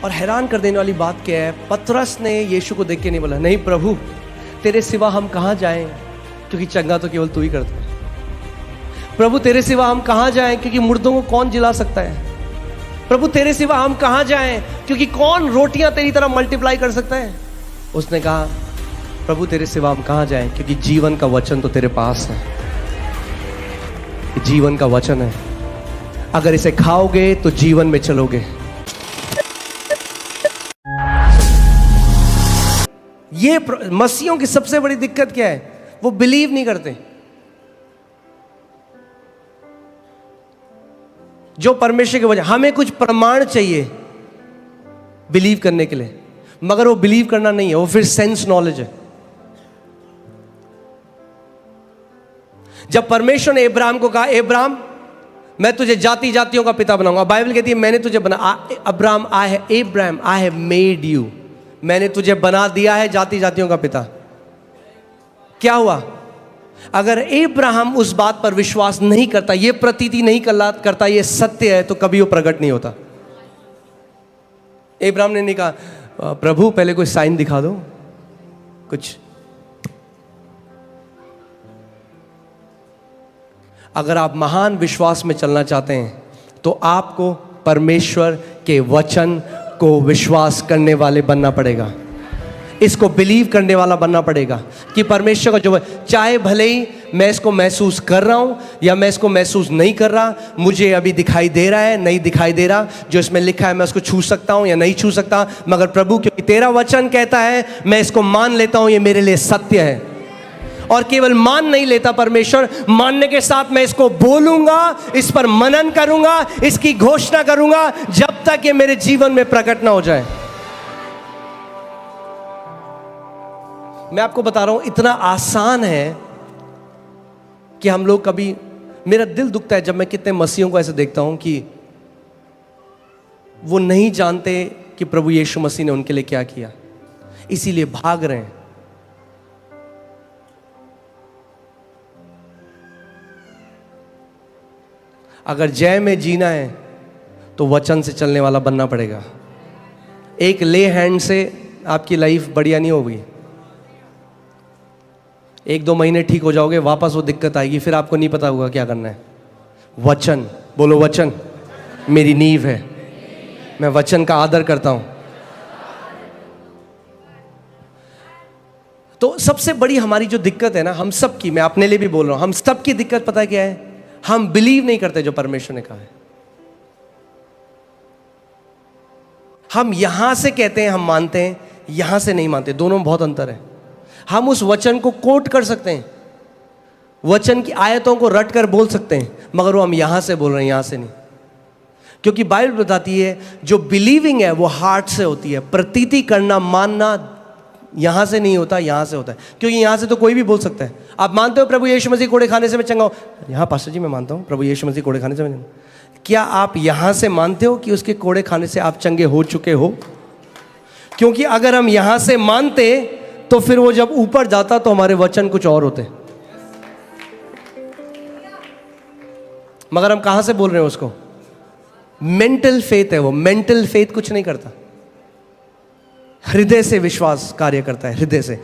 और हैरान कर देने वाली बात क्या है, पतरस ने यीशु को देख के नहीं बोला, नहीं प्रभु तेरे सिवा हम कहाँ जाएं, क्योंकि चंगा तो केवल तू ही करता है। प्रभु तेरे सिवा हम कहाँ जाएं, क्योंकि मुर्दों को कौन जिला सकता है। प्रभु तेरे सिवा हम कहाँ जाएं, क्योंकि कौन रोटियां तेरी तरह मल्टीप्लाई कर सकता है। उसने कहा प्रभु तेरे सिवा हम कहाँ जाएं, क्योंकि जीवन का वचन तो तेरे पास है। जीवन का वचन है, अगर इसे खाओगे तो जीवन में चलोगे। ये मसीहों की सबसे बड़ी दिक्कत क्या है, वो बिलीव नहीं करते। जो परमेश्वर की वजह, हमें कुछ प्रमाण चाहिए बिलीव करने के लिए, मगर वो बिलीव करना नहीं है, वो फिर सेंस नॉलेज है। जब परमेश्वर ने अब्राहम को कहा, अब्राहम मैं तुझे जाति जातियों का पिता बनाऊंगा, बाइबल कहती है मैंने तुझे बना, Abraham I have made you, मैंने तुझे बना दिया है जाति जातियों का पिता। क्या हुआ, अगर अब्राहम उस बात पर विश्वास नहीं करता, ये प्रतीति नहीं करता ये सत्य है, तो कभी वो प्रकट नहीं होता। अब्राहम ने नहीं कहा प्रभु पहले कोई साइन दिखा दो कुछ। अगर आप महान विश्वास में चलना चाहते हैं तो आपको परमेश्वर के वचन को विश्वास करने वाले बनना पड़ेगा, इसको बिलीव करने वाला बनना पड़ेगा कि परमेश्वर का जो, चाहे भले ही मैं इसको महसूस कर रहा हूं या मैं इसको महसूस नहीं कर रहा, मुझे अभी दिखाई दे रहा है नहीं दिखाई दे रहा, जो इसमें लिखा है मैं उसको छू सकता हूं या नहीं छू सकता, मगर प्रभु क्योंकि तेरा वचन कहता है मैं इसको मान लेता हूं, ये मेरे लिए सत्य है। और केवल मान नहीं लेता परमेश्वर, मानने के साथ मैं इसको बोलूंगा, इस पर मनन करूंगा, इसकी घोषणा करूंगा, जब तक ये मेरे जीवन में प्रकट ना हो जाए। मैं आपको बता रहा हूं, इतना आसान है कि हम लोग कभी, मेरा दिल दुखता है जब मैं कितने मसीहों को ऐसे देखता हूं कि वो नहीं जानते कि प्रभु यीशु मसीह ने उनके लिए क्या किया, इसीलिए भाग रहे हैं। अगर जय में जीना है तो वचन से चलने वाला बनना पड़ेगा। एक ले हैंड से आपकी लाइफ बढ़िया नहीं होगी, 1-2 महीने ठीक हो जाओगे, वापस वो दिक्कत आएगी, फिर आपको नहीं पता होगा क्या करना है। वचन बोलो, वचन मेरी नींव है, मैं वचन का आदर करता हूं। तो सबसे बड़ी हमारी जो दिक्कत है ना, हम सब की, मैं अपने लिए भी बोल रहा हूं, हम सब की दिक्कत पता है क्या है, हम बिलीव नहीं करते जो परमेश्वर ने कहा है। हम यहां से कहते हैं हम मानते हैं, यहां से नहीं मानते, दोनों में बहुत अंतर है। हम उस वचन को कोट कर सकते हैं, वचन की आयतों को रट कर बोल सकते हैं, मगर वो हम यहां से बोल रहे हैं, यहां से नहीं। क्योंकि बाइबल बताती है जो बिलीविंग है वो हार्ट से होती है, प्रतीति करना, मानना यहां से नहीं होता, यहां से होता है। क्योंकि यहां से तो कोई भी बोल सकता है, आप मानते हो प्रभु यीशु मसीह कोड़े खाने से मैं चंगा हूं, यहां पास्टर जी मैं मानता हूं प्रभु यीशु मसीह कोड़े खाने से मैं, क्या आप यहां से मानते हो कि उसके कोड़े खाने से आप चंगे हो चुके हो? क्योंकि अगर हम यहां से मानते तो फिर वो जब ऊपर जाता तो हमारे वचन कुछ और होते, मगर हम कहां से बोल रहे हैं उसको? मेंटल फेथ है वो, मेंटल फेथ कुछ नहीं करता, हृदय से विश्वास कार्य करता है, हृदय से।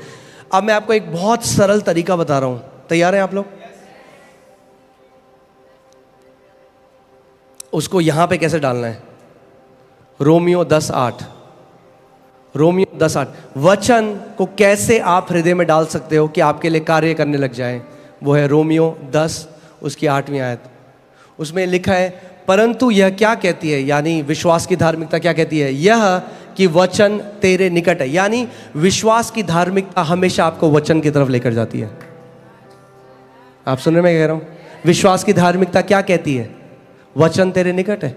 अब मैं आपको एक बहुत सरल तरीका बता रहा हूं, तैयार हैं आप लोग? उसको यहां पे कैसे डालना है? रोमियो 10:8, रोमियो 10:8, वचन को कैसे आप हृदय में डाल सकते हो कि आपके लिए कार्य करने लग जाए, वो है रोमियो 10 उसकी 8वीं आयत। उसमें लिखा है परंतु यह क्या कहती है, यानी विश्वास की धार्मिकता क्या कहती है, यह कि वचन तेरे निकट है। यानी विश्वास की धार्मिकता हमेशा आपको वचन की तरफ लेकर जाती है। आप सुन रहे, मैं कह रहा हूं, विश्वास की धार्मिकता क्या कहती है? वचन तेरे निकट है।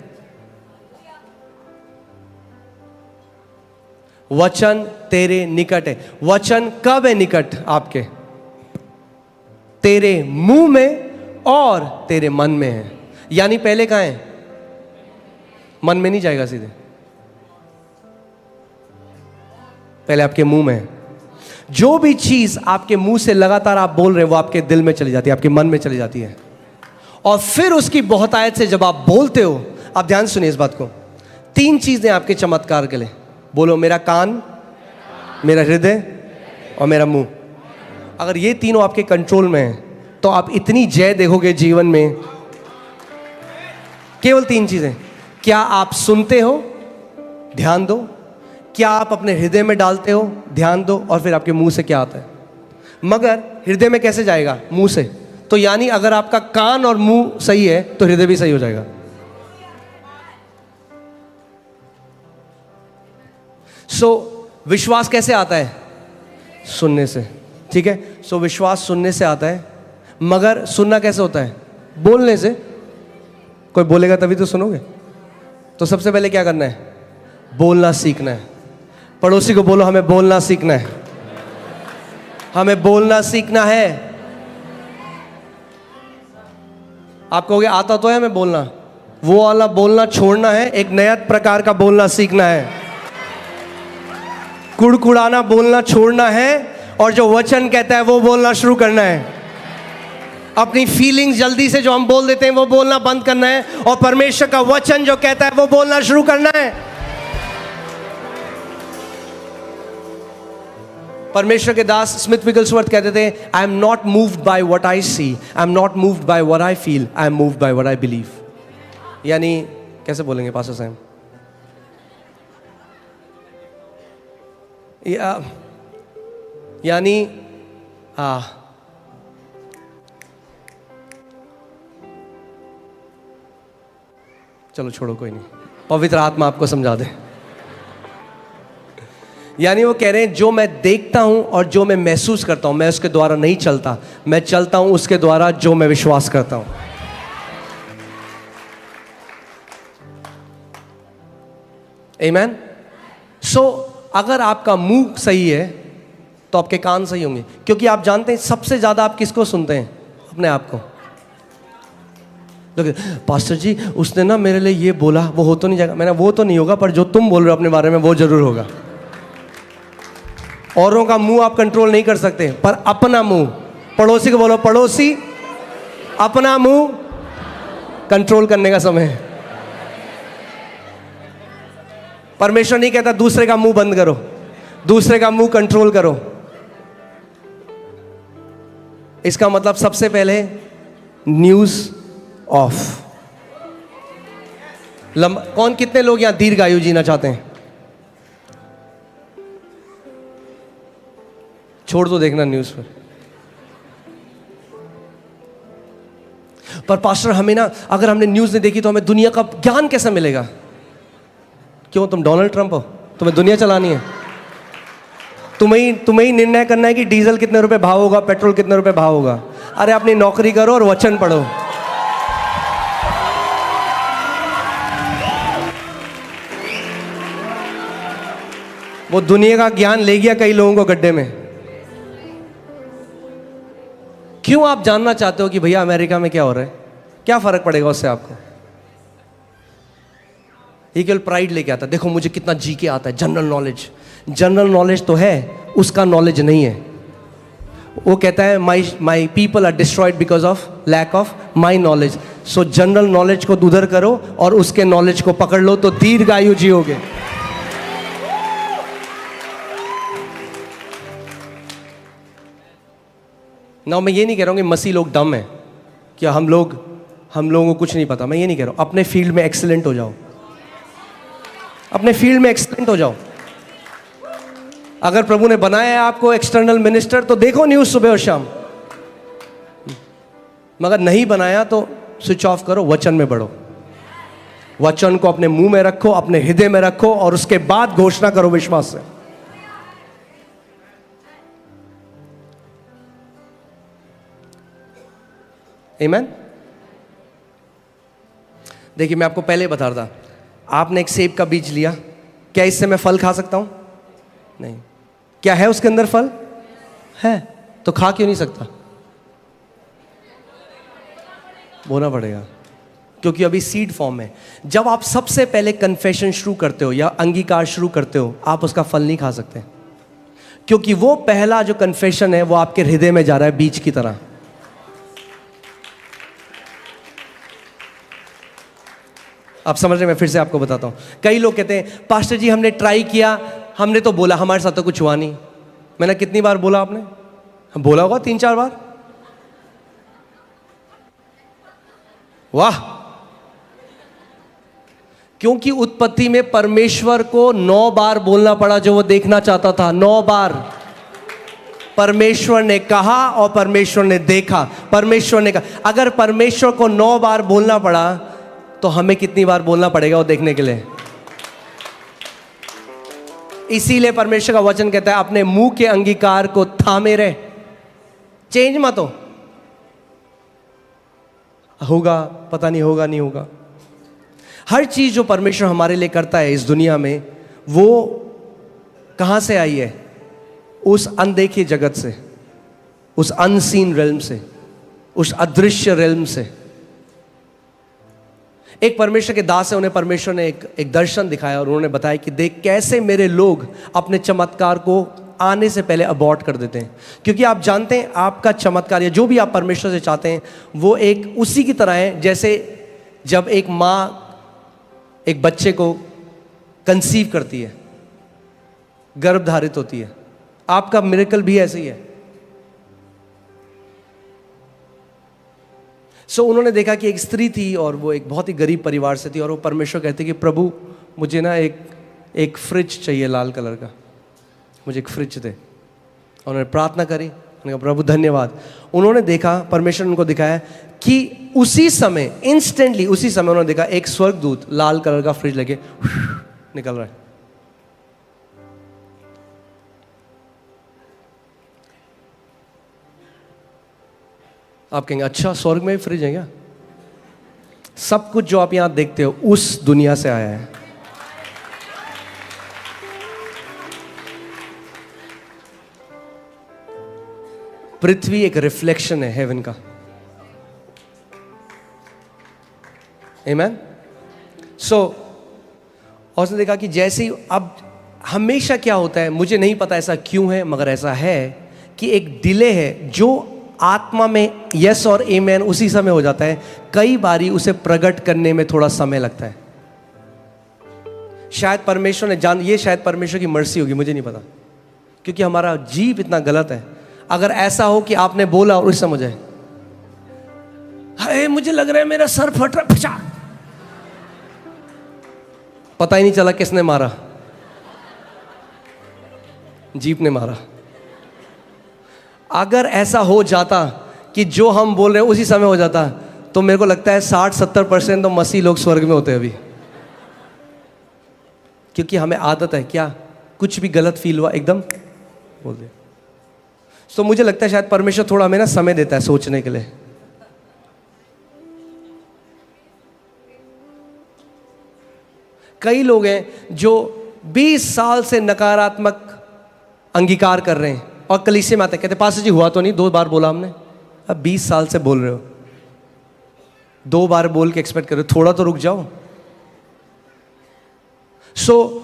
वचन तेरे निकट है। वचन कब है निकट आपके? तेरे मुंह में और तेरे मन में है। यानी पहले कहां है? मन में नहीं जाएगा सीधे, पहले आपके मुंह में है। जो भी चीज आपके मुंह से लगातार आप बोल रहे हैं वो आपके दिल में चली जाती है, आपके मन में चली जाती है, और फिर उसकी बहुतायत से जब आप बोलते हो, आप ध्यान सुनिए इस बात को, 3 चीजें आपके चमत्कार के लिए। बोलो, मेरा कान, मेरा हृदय और मेरा मुंह। अगर ये तीनों आपके कंट्रोल में है तो आप इतनी जय देखोगे जीवन में। केवल 3 चीजें। क्या आप सुनते हो? ध्यान दो। क्या आप अपने हृदय में डालते हो? ध्यान दो। और फिर आपके मुंह से क्या आता है? मगर हृदय में कैसे जाएगा? मुंह से। तो यानी अगर आपका कान और मुंह सही है तो हृदय भी सही हो जाएगा। विश्वास कैसे आता है? सुनने से। ठीक है। विश्वास सुनने से आता है। मगर सुनना कैसे होता है? बोलने से। कोई बोलेगा तभी तो सुनोगे। तो सबसे पहले क्या करना है? बोलना सीखना है। पड़ोसी को बोलो, हमें बोलना सीखना है। हमें बोलना सीखना है। आप कहोगे आता तो है हमें बोलना, वो वाला बोलना छोड़ना है, एक नया प्रकार का बोलना सीखना है। कुड़कुड़ाना बोलना छोड़ना है और जो वचन कहता है वो बोलना शुरू करना है। अपनी फीलिंग्स जल्दी से जो हम बोल देते हैं वो बोलना बंद करना है और परमेश्वर का वचन जो कहता है वो बोलना शुरू करना है। परमेश्वर के दास स्मिथ विगलस्वर्थ कहते थे, I am not moved by what I see, I am not moved by what I feel, I am moved by what I believe. यानी कैसे बोलेंगे पास्टर साहब? यानी चलो छोड़ो, कोई नहीं, पवित्र आत्मा आपको समझा दे। यानी वो कह रहे हैं जो मैं देखता हूं और जो मैं महसूस करता हूं, मैं उसके द्वारा नहीं चलता, मैं चलता हूं उसके द्वारा जो मैं विश्वास करता हूं। आमीन। अगर आपका मुंह सही है तो आपके कान सही होंगे, क्योंकि आप जानते हैं सबसे ज्यादा आप किसको सुनते हैं? अपने आप को। पास्टर जी उसने ना मेरे लिए ये बोला, वो हो तो नहीं जाएगा। मैंने वो तो नहीं होगा, पर जो तुम बोल रहे हो अपने बारे में वो जरूर होगा। औरों का मुंह आप कंट्रोल नहीं कर सकते, पर अपना मुंह। पड़ोसी को बोलो, पड़ोसी अपना मुंह कंट्रोल करने का समय है। परमेश्वर नहीं कहता दूसरे का मुंह बंद करो, दूसरे का मुंह कंट्रोल करो। इसका मतलब सबसे पहले न्यूज ऑफ। कौन, कितने लोग यहां दीर्घायु जीना चाहते हैं? छोड़ दो देखना न्यूज पर पास्टर हमें ना, अगर हमने न्यूज नहीं देखी तो हमें दुनिया का ज्ञान कैसे मिलेगा? क्यों, तुम डोनाल्ड ट्रंप हो? तुम्हें दुनिया चलानी है? तुम्हें ही निर्णय करना है कि डीजल कितने रुपए भाव होगा, पेट्रोल कितने रुपए भाव होगा। अरे अपनी नौकरी करो और वचन पढ़ो। वो दुनिया का ज्ञान ले गया कई लोगों को गड्ढे में। क्यों आप जानना चाहते हो कि भैया अमेरिका में क्या हो रहा है? क्या फर्क पड़ेगा उससे आपको? ये केवल प्राइड लेके आता, देखो मुझे कितना जी के आता है। जनरल नॉलेज, जनरल नॉलेज तो है, उसका नॉलेज नहीं है। वो कहता है my people are destroyed because of lack of my knowledge. So general knowledge को उधर करो और उसके नॉलेज को पकड़ लो तो दीर्घायु जियोगे। ना मैं ये नहीं कह रहा हूँ कि मसीह लोग डम है, कि हम लोगों को कुछ नहीं पता। मैं ये नहीं कह रहा हूँ। अपने फील्ड में एक्सीलेंट हो जाओ, अपने फील्ड में एक्सीलेंट हो जाओ। अगर प्रभु ने बनाया है आपको एक्सटर्नल मिनिस्टर तो देखो न्यूज सुबह और शाम, मगर नहीं बनाया तो स्विच ऑफ करो, वचन में बढ़ो। वचन को अपने मुंह में रखो, अपने हृदय में रखो और उसके बाद घोषणा करो विश्वास से। आमीन। देखिए मैं आपको पहले बता रहा था, आपने एक सेब का बीज लिया, क्या इससे मैं फल खा सकता हूं? नहीं। क्या है उसके अंदर? फल है, तो खा क्यों नहीं सकता? बोलना पड़ेगा, क्योंकि अभी सीड फॉर्म है। जब आप सबसे पहले कन्फेशन शुरू करते हो या अंगीकार शुरू करते हो, आप उसका फल नहीं खा सकते, क्योंकि वो पहला जो कन्फेशन है वो आपके हृदय में जा रहा है बीज की तरह। आप समझ रहे हैं? मैं फिर से आपको बताता हूँ। कई लोग कहते हैं पास्टर जी हमने ट्राई किया, हमने तो बोला, हमारे साथ तो कुछ हुआ नहीं। मैंने कितनी बार बोला आपने? हम बोला होगा 3-4 बार। वाह! क्योंकि उत्पत्ति में परमेश्वर को 9 बार बोलना पड़ा जो वो देखना चाहता था। 9 बार परमेश्वर ने कहा और परमेश्वर ने देखा। परमेश्वर ने कहा, अगर परमेश्वर को 9 बार बोलना पड़ा तो हमें कितनी बार बोलना पड़ेगा वो देखने के लिए? इसीलिए परमेश्वर का वचन कहता है अपने मुंह के अंगीकार को थामे रहे, चेंज मत हो। होगा, पता नहीं होगा, नहीं होगा। हर चीज जो परमेश्वर हमारे लिए करता है इस दुनिया में, वो कहां से आई है? उस अनदेखे जगत से, उस अनसीन रेल्म से, उस अदृश्य रेल्म से। एक परमेश्वर के दास है, उन्हें परमेश्वर ने एक दर्शन दिखाया और उन्होंने बताया कि देख कैसे मेरे लोग अपने चमत्कार को आने से पहले अबॉर्ट कर देते हैं। क्योंकि आप जानते हैं आपका चमत्कार या जो भी आप परमेश्वर से चाहते हैं वो एक उसी की तरह है जैसे जब एक माँ एक बच्चे को कंसीव करती है, गर्भ धारित होती है। आपका मिरेकल भी ऐसे ही है। उन्होंने देखा कि एक स्त्री थी और वो एक बहुत ही गरीब परिवार से थी और वो परमेश्वर कहते कि प्रभु मुझे ना एक फ्रिज चाहिए लाल कलर का, मुझे एक फ्रिज दे। उन्होंने प्रार्थना करी, उन्होंने कहा प्रभु धन्यवाद। उन्होंने देखा, परमेश्वर ने उनको दिखाया कि उसी समय, इंस्टेंटली उसी समय उन्होंने देखा एक स्वर्गदूत लाल कलर का फ्रिज लेके निकल रहा है। आप कहेंगे अच्छा स्वर्ग में भी फ्रिज है क्या? सब कुछ जो आप यहां देखते हो उस दुनिया से आया है। पृथ्वी एक रिफ्लेक्शन है हेवन का। आमेन। और उसने देखा कि जैसे ही, अब हमेशा क्या होता है मुझे नहीं पता ऐसा क्यों है, मगर ऐसा है कि एक डिले है जो आत्मा में यस और आमेन उसी समय हो जाता है, कई बारी उसे प्रकट करने में थोड़ा समय लगता है। शायद परमेश्वर ने ये शायद परमेश्वर की मर्जी होगी, मुझे नहीं पता, क्योंकि हमारा जीव इतना गलत है। अगर ऐसा हो कि आपने बोला और उस समय जाए हाय मुझे लग रहा है मेरा सर फट रहा, फचा, पता ही नहीं चला किसने मारा, जीप ने मारा। अगर ऐसा हो जाता कि जो हम बोल रहे हैं उसी समय हो जाता तो मेरे को लगता है 60-70% तो मसीह लोग स्वर्ग में होते अभी। क्योंकि हमें आदत है क्या, कुछ भी गलत फील हुआ एकदम बोल दे। तो मुझे लगता है शायद परमेश्वर थोड़ा हमें ना समय देता है सोचने के लिए। कई लोग हैं जो 20 साल से नकारात्मक अंगीकार कर रहे हैं और कलीसिया में आते कहते पास्टर जी हुआ तो नहीं, 2 बार बोला हमने। अब 20 साल से बोल रहे हो, 2 बार बोल के एक्सपेक्ट कर रहे हो, थोड़ा तो रुक जाओ।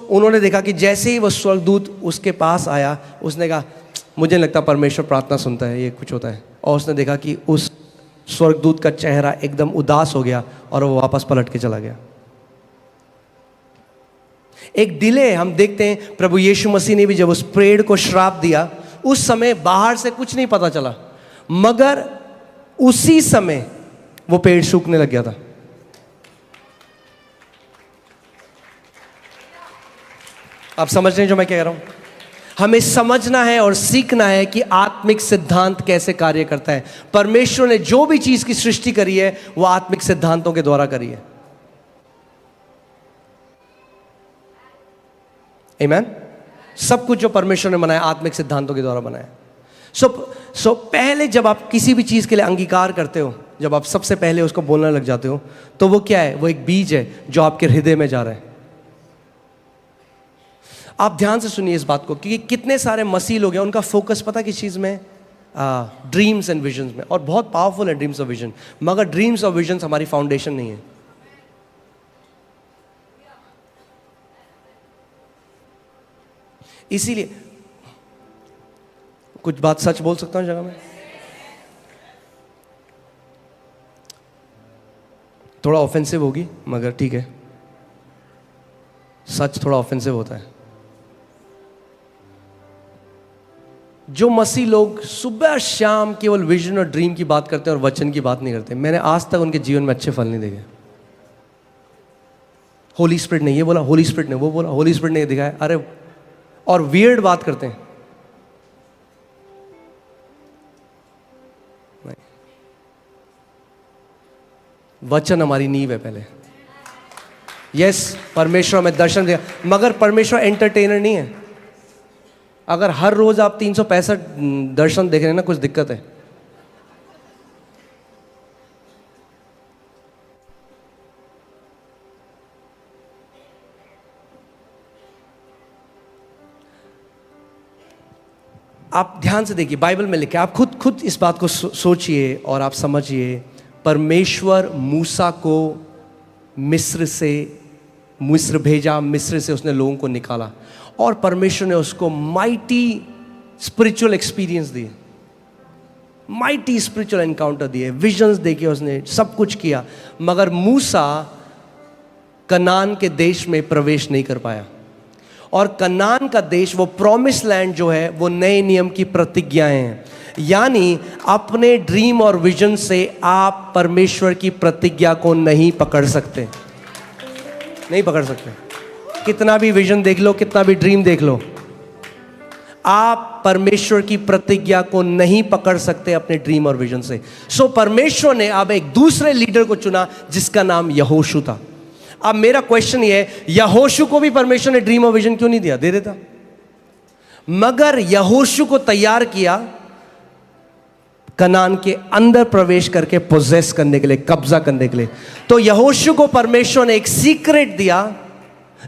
उन्होंने देखा कि जैसे ही वो स्वर्गदूत उसके पास आया, उसने कहा मुझे नहीं लगता परमेश्वर प्रार्थना सुनता है, ये कुछ होता है। और उसने देखा कि उस स्वर्गदूत का चेहरा एकदम उदास हो गया और वो वापस पलट के चला गया। एक डिले हम देखते हैं, प्रभु यीशु मसीह ने भी जब उस पेड़ को श्राप दिया उस समय बाहर से कुछ नहीं पता चला, मगर उसी समय वो पेड़ सूखने लग गया था। आप समझ रहे हैं जो मैं कह रहा हूं? हमें समझना है और सीखना है कि आत्मिक सिद्धांत कैसे कार्य करता है। परमेश्वर ने जो भी चीज की सृष्टि करी है वो आत्मिक सिद्धांतों के द्वारा करी है। आमीन। सब कुछ जो परमेश्वर ने बनाया आत्मिक सिद्धांतों के द्वारा बनाया। पहले जब आप किसी भी चीज के लिए अंगीकार करते हो, जब आप सबसे पहले उसको बोलने लग जाते हो, तो वो क्या है? वो एक बीज है जो आपके हृदय में जा रहा है। आप ध्यान से सुनिए इस बात को, क्योंकि कितने सारे मसीह लोग हैं उनका फोकस पता किस चीज में? ड्रीम्स एंड विजन्स में। और बहुत पावरफुल है ड्रीम्स और विजन, मगर ड्रीम्स और विजन्स हमारी फाउंडेशन नहीं है। इसीलिए कुछ बात सच बोल सकता हूं जगह में, थोड़ा ऑफेंसिव होगी मगर ठीक है। सच थोड़ा ऑफेंसिव होता है। जो मसीह लोग सुबह शाम केवल विजन और ड्रीम की बात करते हैं और वचन की बात नहीं करते, मैंने आज तक उनके जीवन में अच्छे फल नहीं देखे। होली स्पिरिट ने ये बोला, होली स्पिरिट ने वो बोला, होली स्पिरिट ने ये दिखाया, अरे और वियर्ड बात करते हैं। नहीं, वचन हमारी नींव है पहले। यस, परमेश्वर हमें दर्शन दिया, मगर परमेश्वर एंटरटेनर नहीं है। अगर हर रोज आप 365 दर्शन देख रहे हैं ना, कुछ दिक्कत है। आप ध्यान से देखिए, बाइबल में लिखा है, आप खुद इस बात को सोचिए और आप समझिए। परमेश्वर मूसा को मिस्र भेजा, मिस्र से उसने लोगों को निकाला और परमेश्वर ने उसको माइटी स्पिरिचुअल एक्सपीरियंस दिए, माइटी स्पिरिचुअल एनकाउंटर दिए, विजन्स देके उसने सब कुछ किया, मगर मूसा कनान के देश में प्रवेश नहीं कर पाया। और कनान का देश, वो प्रॉमिस लैंड जो है, वो नए नियम की प्रतिज्ञाएं हैं। यानी अपने ड्रीम और विजन से आप परमेश्वर की प्रतिज्ञा को नहीं पकड़ सकते, नहीं पकड़ सकते। कितना भी विजन देख लो, कितना भी ड्रीम देख लो, आप परमेश्वर की प्रतिज्ञा को नहीं पकड़ सकते अपने ड्रीम और विजन से। सो परमेश्वर ने अब एक दूसरे लीडर को चुना जिसका नाम यहोशू था। अब मेरा क्वेश्चन ये है, यहोशू को भी परमेश्वर ने ड्रीम और विजन क्यों नहीं दिया? दे देता। मगर यहोशू को तैयार किया कनान के अंदर प्रवेश करके पोजेस करने के लिए, कब्जा करने के लिए। तो यहोशू को परमेश्वर ने एक सीक्रेट दिया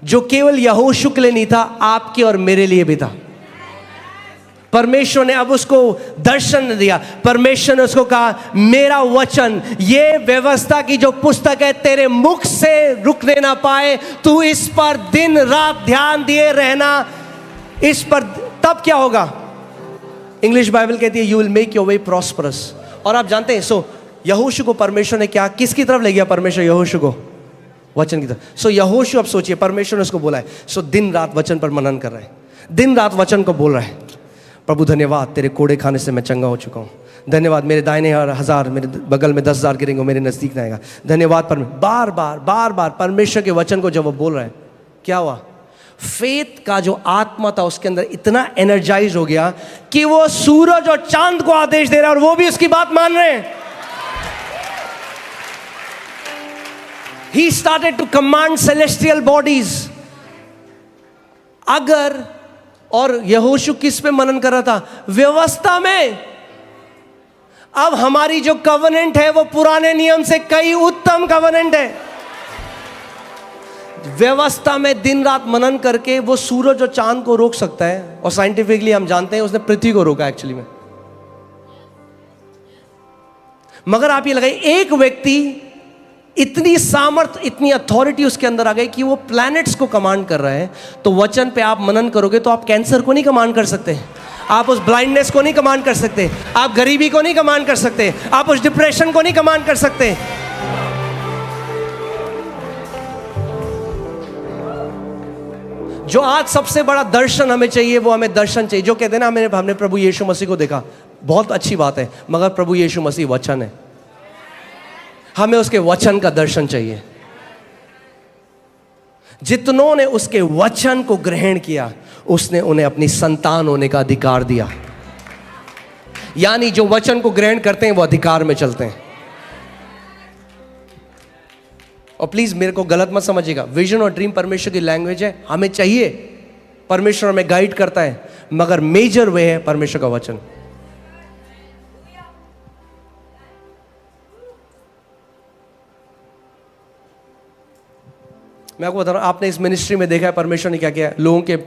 जो केवल यहोशू के लिए नहीं था, आपके और मेरे लिए भी था। परमेश्वर ने अब उसको दर्शन दिया। परमेश्वर ने उसको कहा, मेरा वचन, ये व्यवस्था की जो पुस्तक है, तेरे मुख से रुकने ना पाए, तू इस पर दिन रात ध्यान दिए रहना। इस पर तब क्या होगा? इंग्लिश बाइबल कहती है, you will make your way prosperous. और आप जानते हैं, सो यहोशू को परमेश्वर ने क्या, किसकी तरफ ले गया परमेश्वर यहोशू को? वचन की तरफ। सो यहोशू, अब सोचिए, परमेश्वर ने उसको बोला है, सो दिन रात वचन पर मनन कर रहा है, दिन रात वचन को बोल रहा है। प्रभु धन्यवाद, तेरे कोड़े खाने से मैं चंगा हो चुका हूँ। धन्यवाद, मेरे दाहिने 1000, मेरे बगल में 10,000 गिरेंगे, मेरे नजदीक ना आएगा। धन्यवाद। बार बार परमेश्वर के वचन को जब वो बोल रहा है, क्या हुआ? फेथ का जो आत्मा था उसके अंदर इतना एनर्जाइज हो गया कि वो सूरज और चांद को आदेश दे रहा है और वो भी उसकी बात मान रहे हैं। He started to command celestial bodies. अगर, और यहोशू किस पे मनन कर रहा था? व्यवस्था में। अब हमारी जो कवनेंट है वो पुराने नियम से कई उत्तम कवनेंट है। व्यवस्था में दिन रात मनन करके वो सूरज और चांद को रोक सकता है, और साइंटिफिकली हम जानते हैं उसने पृथ्वी को रोका एक्चुअली में। मगर आप ये लगाइए, एक व्यक्ति, इतनी सामर्थ, इतनी अथॉरिटी उसके अंदर आ गई कि वो प्लैनेट्स को कमांड कर रहा है। तो वचन पे आप मनन करोगे तो आप कैंसर को नहीं कमांड कर सकते, आप उस ब्लाइंडनेस को नहीं कमांड कर सकते, आप गरीबी को नहीं कमांड कर सकते, आप उस डिप्रेशन को नहीं कमांड कर सकते। जो आज सबसे बड़ा दर्शन हमें चाहिए, वो हमें दर्शन चाहिए जो कहते हैं ना, हमने प्रभु यीशु मसीह को देखा, बहुत अच्छी बात है, मगर प्रभु यीशु मसीह वचन है, हमें उसके वचन का दर्शन चाहिए। जितनों ने उसके वचन को ग्रहण किया, उसने उन्हें अपनी संतान होने का अधिकार दिया। यानी जो वचन को ग्रहण करते हैं वो अधिकार में चलते हैं। और प्लीज मेरे को गलत मत समझिएगा, विजन और ड्रीम परमेश्वर की लैंग्वेज है, हमें चाहिए, परमेश्वर हमें गाइड करता है, मगर मेजर वे है परमेश्वर का वचन। मैं आपको बता रहा हूं, आपने इस मिनिस्ट्री में देखा है परमेश्वर ने क्या किया, लोगों के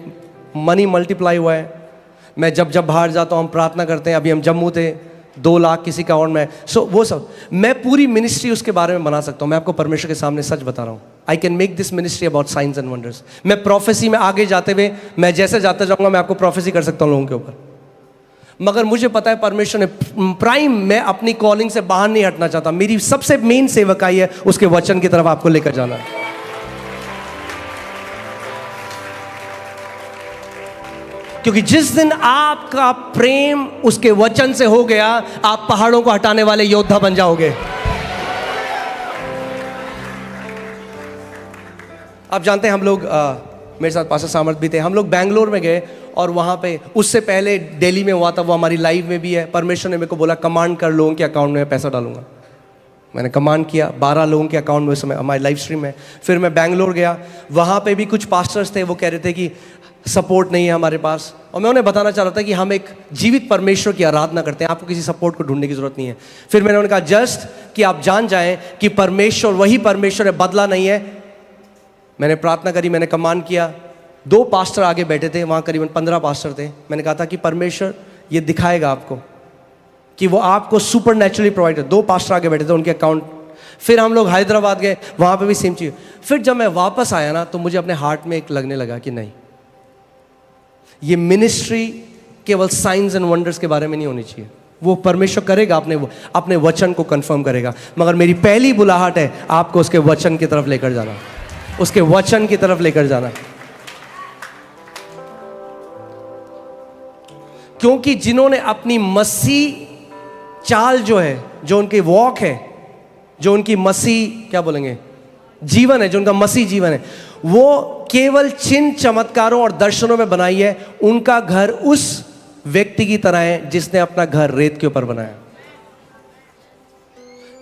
मनी मल्टीप्लाई हुआ है। मैं जब बाहर जाता हूं, हम प्रार्थना करते हैं, अभी हम जम्मू थे, 2 लाख किसी का अकाउंट में, सो वो सब, मैं पूरी मिनिस्ट्री उसके बारे में बना सकता हूं। मैं आपको परमेश्वर के सामने सच बता रहा हूं, I can make this ministry about science and wonders. मैं प्रोफेसी में आगे जाते हुए, मैं जैसे जाते जाऊंगा, मैं आपको प्रोफेसी कर सकता हूं लोगों के ऊपर। मगर मुझे पता है परमेश्वर ने प्राइम, मैं अपनी कॉलिंग से बाहर नहीं हटना चाहता। मेरी सबसे मेन सेवकाई है उसके वचन की तरफ आपको लेकर जाना। क्योंकि जिस दिन आपका प्रेम उसके वचन से हो गया, आप पहाड़ों को हटाने वाले योद्धा बन जाओगे। आप जानते हैं हम लोग मेरे साथ पास्टर सामर्थ भी थे, हम लोग बैंगलोर में गए और वहाँ पे उससे पहले दिल्ली में हुआ था, वो हमारी लाइव में भी है। परमेश्वर ने मेरे को बोला कमांड कर लोगों के अकाउंट में पैसा डालूंगा। मैंने कमांड किया, 12 लोगों के अकाउंट में उस समय हमारी लाइव स्ट्रीम में। फिर मैं बैंगलोर गया, वहाँ पे भी कुछ पास्टर्स थे, वो कह रहे थे कि सपोर्ट नहीं है हमारे पास, और मैं उन्हें बताना चाह रहा था कि हम एक जीवित परमेश्वर की आराधना करते हैं, आपको किसी सपोर्ट को ढूंढने की जरूरत नहीं है। फिर मैंने उन्हें कहा जस्ट कि आप जान जाएं कि परमेश्वर वही परमेश्वर है, बदला नहीं है। मैंने प्रार्थना करी, मैंने कमांड किया। 2 पास्टर आगे बैठे थे, वहाँ करीबन 15 पास्टर थे। मैंने कहा था कि परमेश्वर ये दिखाएगा आपको कि वो आपको सुपर नेचुरली प्रोवाइड है। 2 पास्टर आगे बैठे थे, उनके अकाउंट। फिर हम लोग हैदराबाद गए, वहाँ पे भी सेम चीज़। फिर जब मैं वापस आया ना, तो मुझे अपने हार्ट में एक लगने लगा कि नहीं, ये मिनिस्ट्री केवल साइंस एंड वंडर्स के बारे में नहीं होनी चाहिए। वो परमेश्वर करेगा, अपने वचन को कंफर्म करेगा, मगर मेरी पहली बुलाहट है आपको उसके वचन की तरफ लेकर जाना, उसके वचन की तरफ लेकर जाना। क्योंकि जिन्होंने अपनी मसीह चाल जो है, जो उनकी वॉक है, जो उनकी मसीह क्या बोलेंगे जीवन है, जो उनका मसीह जीवन है, वो केवल चिन्ह चमत्कारों और दर्शनों में बनाई है। उनका घर उस व्यक्ति की तरह है जिसने अपना घर रेत के ऊपर बनाया।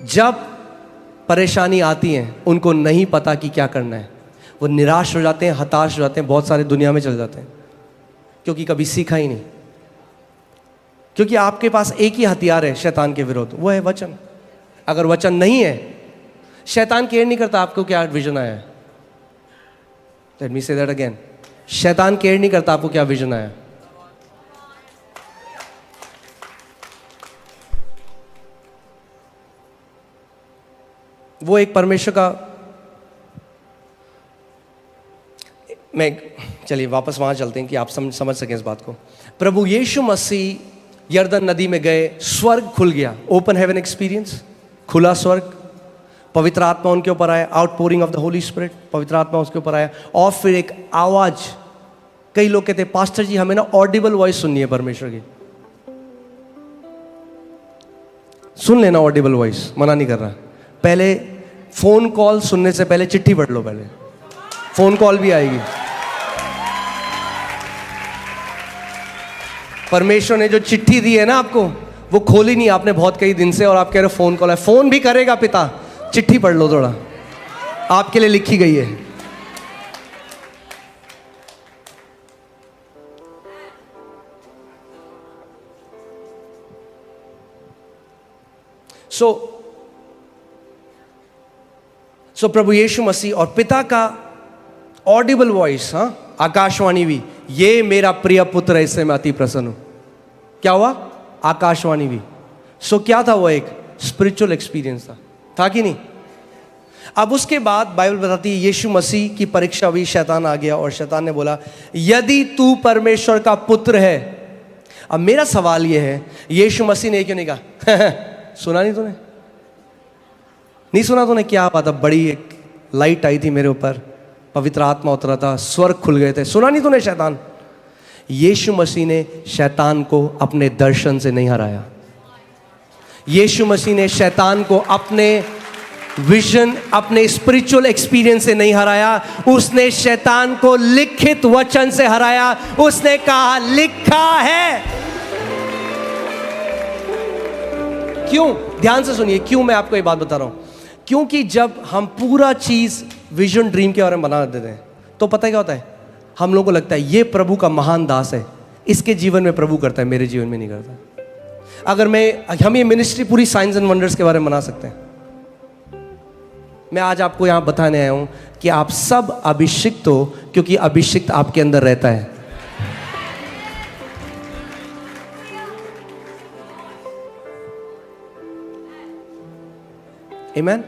जब परेशानी आती है, उनको नहीं पता कि क्या करना है, वो निराश हो जाते हैं, हताश हो जाते हैं, बहुत सारे दुनिया में चले जाते हैं, क्योंकि कभी सीखा ही नहीं। क्योंकि आपके पास एक ही हथियार है शैतान के विरोध, वो है वचन। अगर वचन नहीं है, शैतान केयर नहीं करता आपको क्या विजन आया है। Let me say that again, शैतान केयर नहीं करता आपको क्या विजन आया। वो एक परमेश्वर का, मैं चलिए वापस वहां चलते हैं कि आप समझ सकें इस बात को। प्रभु यीशु मसीह यर्दन नदी में गए, स्वर्ग खुल गया, ओपन हेवन एक्सपीरियंस, खुला स्वर्ग, पवित्र आत्मा उनके ऊपर आया, outpouring of the Holi spirit, पवित्र आत्मा उसके ऊपर आया। और फिर एक आवाज, कई लोग कहते हैं पास्टर जी हमें ना ऑडिबल वॉइस सुननी है परमेश्वर की। सुन लेना ऑडिबल वॉइस, मना नहीं कर रहा। पहले फोन कॉल सुनने से पहले चिट्ठी पढ़ लो, पहले फोन कॉल भी आएगी। परमेश्वर ने जो चिट्ठी दी है ना आपको, वो खोली नहीं आपने बहुत कई दिन से, और आप कह रहे हो फोन कॉल है। फोन भी करेगा पिता, चिट्ठी पढ़ लो थोड़ा, आपके लिए लिखी गई है। सो प्रभु यीशु मसीह और पिता का ऑडिबल वॉइस, हाँ, आकाशवाणी भी, ये मेरा प्रिय पुत्र है, इससे मैं अति प्रसन्न हूं। क्या हुआ? आकाशवाणी भी। सो क्या था वो? एक स्पिरिचुअल एक्सपीरियंस था कि नहीं? अब उसके बाद बाइबल बताती है यीशु मसीह की परीक्षा हुई, शैतान आ गया और शैतान ने बोला यदि तू परमेश्वर का पुत्र है। अब मेरा सवाल यह है, यीशु मसीह ने क्यों नहीं कहा सुना नहीं तूने? नहीं सुना तूने? क्या बात है, बड़ी एक लाइट आई थी मेरे ऊपर, पवित्र आत्मा उतरा था, स्वर्ग खुल गए थे। सुना नहीं तूने शैतान? यीशु मसीह ने शैतान को अपने दर्शन से नहीं हराया। यीशु मसीह ने शैतान को अपने विजन, अपने स्पिरिचुअल एक्सपीरियंस से नहीं हराया। उसने शैतान को लिखित वचन से हराया। उसने कहा लिखा है। क्यों? ध्यान से सुनिए क्यों मैं आपको ये बात बता रहा हूं। क्योंकि जब हम पूरा चीज विजन ड्रीम के बारे में बना देते हैं तो पता है क्या होता है, हम लोगों को लगता है ये प्रभु का महान दास है, इसके जीवन में प्रभु करता है, मेरे जीवन में नहीं करता। अगर हम ये मिनिस्ट्री पूरी साइंस एंड वंडर्स के बारे में बना सकते हैं। मैं आज आपको यहां बताने आया हूं कि आप सब अभिषिक्त हो, क्योंकि अभिषिक्त आपके अंदर रहता है। आमीन।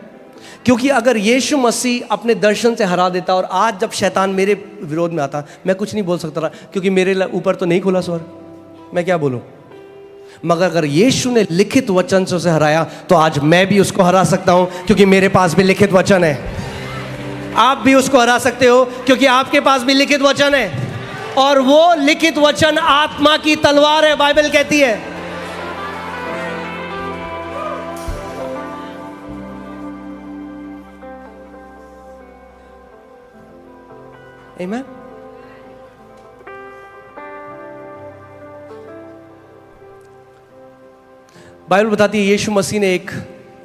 क्योंकि अगर यीशु मसीह अपने दर्शन से हरा देता और आज जब शैतान मेरे विरोध में आता, मैं कुछ नहीं बोल सकता था, क्योंकि मेरे ऊपर तो नहीं खुला स्वर्ग, मैं क्या बोलूं। मगर अगर यीशु ने लिखित वचन से उसे हराया तो आज मैं भी उसको हरा सकता हूं, क्योंकि मेरे पास भी लिखित वचन है। आप भी उसको हरा सकते हो क्योंकि आपके पास भी लिखित वचन है। और वो लिखित वचन आत्मा की तलवार है, बाइबल कहती है। आमीन। बाइबल बताती है यीशु मसीह ने एक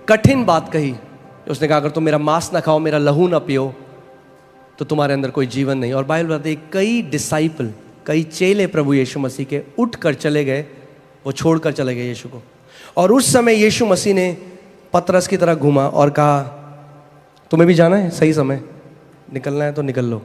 कठिन बात कही। उसने कहा अगर तुम मेरा मांस ना खाओ, मेरा लहू ना पियो, तो तुम्हारे अंदर कोई जीवन नहीं। और बाइबल बताती है कई डिसाइपल, कई चेले प्रभु यीशु मसीह के उठ कर चले गए, वो छोड़ कर चले गए यीशु को। और उस समय यीशु मसीह ने पतरस की तरह घूमा और कहा तुम्हें भी जाना है, सही समय निकलना है तो निकल लो।